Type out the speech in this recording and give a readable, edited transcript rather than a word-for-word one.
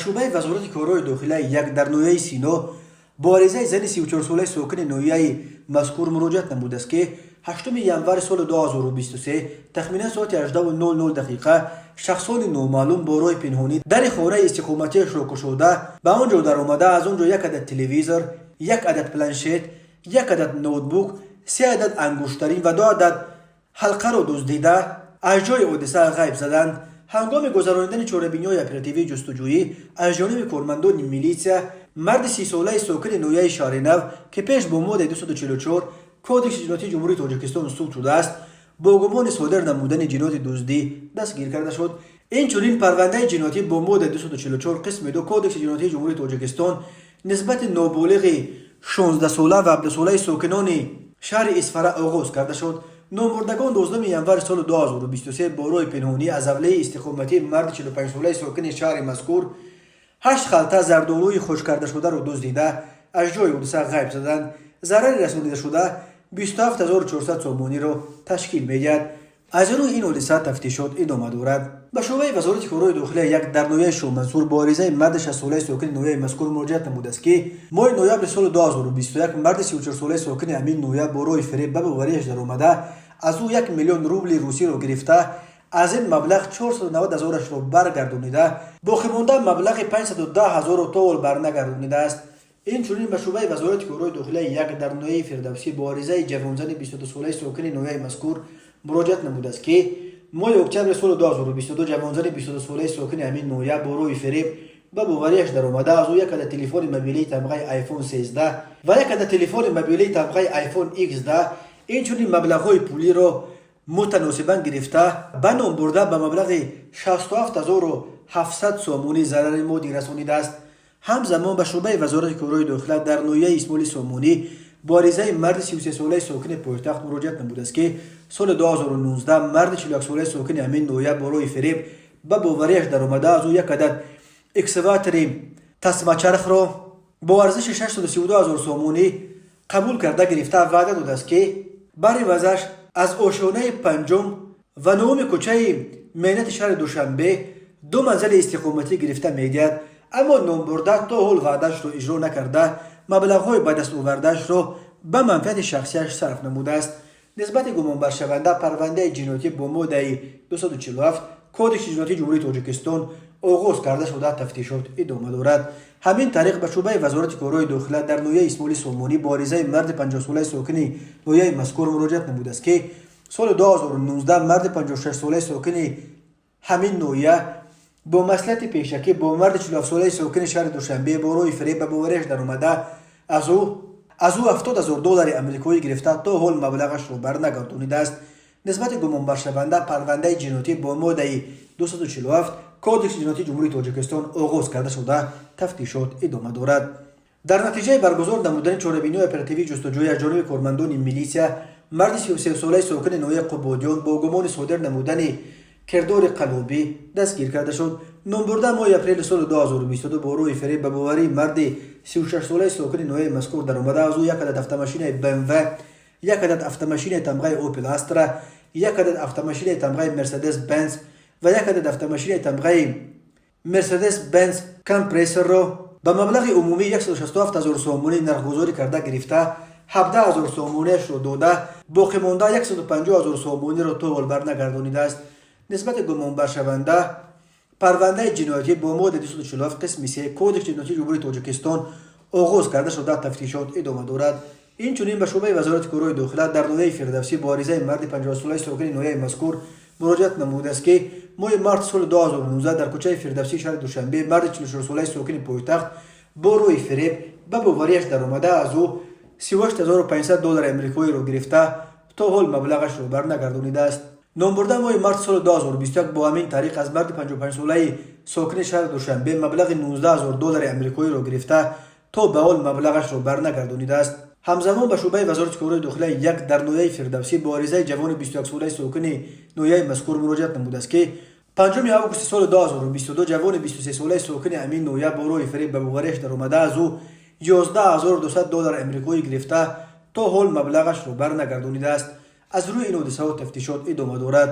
شعبه وزارت کارهای داخلی یک در نویای سینا با عریضه زن 34 ساله ساکن نویای مذکور مراجعت نموده است که 8 ینور سال 2023 تخمینا ساعت 18:00 دقیقه شخصان نامعلوم با راه پنهانی در خانه استقامتیش را گشوده به آنجا در آمده از آنجا یک عدد تلویزور، یک عدد پلنشت، یک عدد نوتبوک، 3 عدد انگشترین و 2 عدد حلقه را دزدیده از جای حادثه غیب زدند. هنگام گذراندن چاره‌بینی‌های اپراتیوی جستجویی از جانب کارمندان میلیسیا، مرد 30 ساله ساکن نویای شهر نو که پیش با ماده 244 کودکس جنایتی جمهوری تاجیکستان ثبت شده است با گمان صادر نمودن جنایت دزدی دستگیر کرده شد. اینچنین پرونده جنایتی با ماده 244 قسم 2 کودکس جنایتی جمهوری تاجیکستان نسبت نابالغ 16 ساله و 17 ساله ساکنان شهر اصفهان آغاز کرده شد. نامبردگان 12 ینور سال 2023 با راه پنهانی از حوله استقامتی مرد 45 ساله ساکن شهر مذکور 8 خلطه زردآلوی خشک کرده شده را دزدیده از جای حادثه غیب زدند. ضرر رسانیده شده 27400 سومانی را تشکیل می‌دهد. از روی این حادثه تفتیشات ادامه دارد. به شعبه وزارت کارهای داخلی یک در نویای شاه منصور با عریضه مرد 60 ساله ساکن نویای مذکور مراجعت نموده است که ماه نوامبر سال 2021 مرد 34 ساله ساکن همین نویه با راه فریب به باوریش در آمده از او 1 میلیون روبل روسی را گرفته از این مبلغ 490,000 را برگردانیده باقی مانده مبلغ 510,000 تومان برنگردانیده است. اینچنین به شعبه وزارت کارهای داخلی یک در نویای فردوسی با عریضه جوانزن 22 ساله ساکن نویای مذکور مراجعت نموده است که ماه اکتبر سال 2022 جوانزن 22 ساله ساکن همین نویه با راه فریب به باوریش در آمده از او یک عدد تلفن موبیلی طبقه آیفون 13 و یک عدد تلفن موبیلی طبقه آیفون X10 اینچنین مبلغ‌های پولی را متناسباً گرفته به نام برده به مبلغ 67700 سومانی ضرر مادی رسانیده است. همزمان به شعبه وزارت کارهای داخلی در نویه اسماعیل سومانی با عریضه مرد 33 ساله ساکن پایتخت مراجعت نموده است که سال 2019 مرد 41 ساله ساکن همین نویه با راه فریب به باوریش در آمده از او یک عدد اکسواتر تسمه چرخ را با ارزش 632,000 سومانی قبول کرده گرفته وعده داده است که برای وضعش از آشیانه پنجم و نهم کوچه مهنت شهر دوشنبه 2 منزل استقامتی گرفته می‌دهد، اما نامبرده تا حال وعده‌اش را اجرا نکرده مبلغ‌های به دست آورده‌اش را به منفعت شخصیش صرف نموده است. نسبت گمان بر شونده پرونده جنایتی با ماده 247 کودکس جنایتی جمهوری تاجیکستان آغاز کرده شده تفتیشات ادامه دارد. همین طریق به شعبه وزارت کارهای داخلی در نویه اسماعیل سومانی با عریضه مرد 50 ساله ساکن نویه مذکور مراجعت نموده است که سال 2019 مرد 56 ساله ساکن همین نویه با مصلحت پیشکی با مرد 47 ساله ساکن شهر دوشنبه با راه فریب به باوریش در آمده از او 70,000 دلار آمریکایی گرفته تا حال مبلغش را برنگردانیده است. نسبت گمان بر شونده پرونده جنایتی با ماده 247 کودکس جنایتی جمهوری تاجیکستان آغاز کرده شده تفتیشات ادامه دارد. در نتیجه برگزار نمودن چاره‌بینی اپراتیوی جستجویی از جانب کارمندان میلیسیا، مرد 33 ساله ساکن نویه قبادیان با گمان صادر نمودن کردار قلابی دستگیر کرده شد. نامبرده ماه اپریل سال 2022 با راه فریب به باوری مرد 36 ساله ساکن نویه مذکور در آمده از او یک عدد автомاشین BMW، یک عدد автомاشین طبقه اوپل استرا، یک عدد автомاشین طبقه مرسدس بنز و یک عدد автомاشین طبقه مرسدس بنز کمپرسور را به مبلغ عمومی 167,000 سومانی نرخ‌گذاری کرده گرفته 17,000 سومانیش را داده باقی مانده 150,000 سومانی را تا حال برنگردانیده است. نسبت گمان بر شونده پرونده جنایتی با ماده 247 قسم 3 کودکس جنایتی جمهوری تاجیکستان آغاز کرده شده تفتیشات ادامه دارد. اینچنین به شعبه وزارت کارهای داخلی در نویه فردوسی با عریضه مرد 50 ساله ساکن نویه مذکور مراجعت نموده است که ماه مارس سال 2019 در کوچه فردوسی شهر دوشنبه مرد 44 ساله ساکن پایتخت با راه فریب به باوریش در آمده از او 38,500 دلار آمریکایی را گرفته تا حال مبلغش را برنگردانیده است. نامبرده ماه مارس سال 2021 با همین طریق از مرد 55 ساله ساکن شهر دوشنبه مبلغ 19,000 دلار آمریکایی را گرفته تا به حال مبلغش را برنگردانیده است. همزمان به شعبه وزارت کارهای داخلی یک در نویه فردوسی با عریضه جوان 21 ساله ساکن نویه مذکور مراجعت نموده است که 5 آگوست سال 2022 جوان 23 ساله ساکن همین نویه با راه فریب به باوریش در آمده از او 11,200 دلار آمریکایی گرفته تا حال مبلغش را برنگردانیده است. از روی این حادثه تفتیشات ادامه دارد.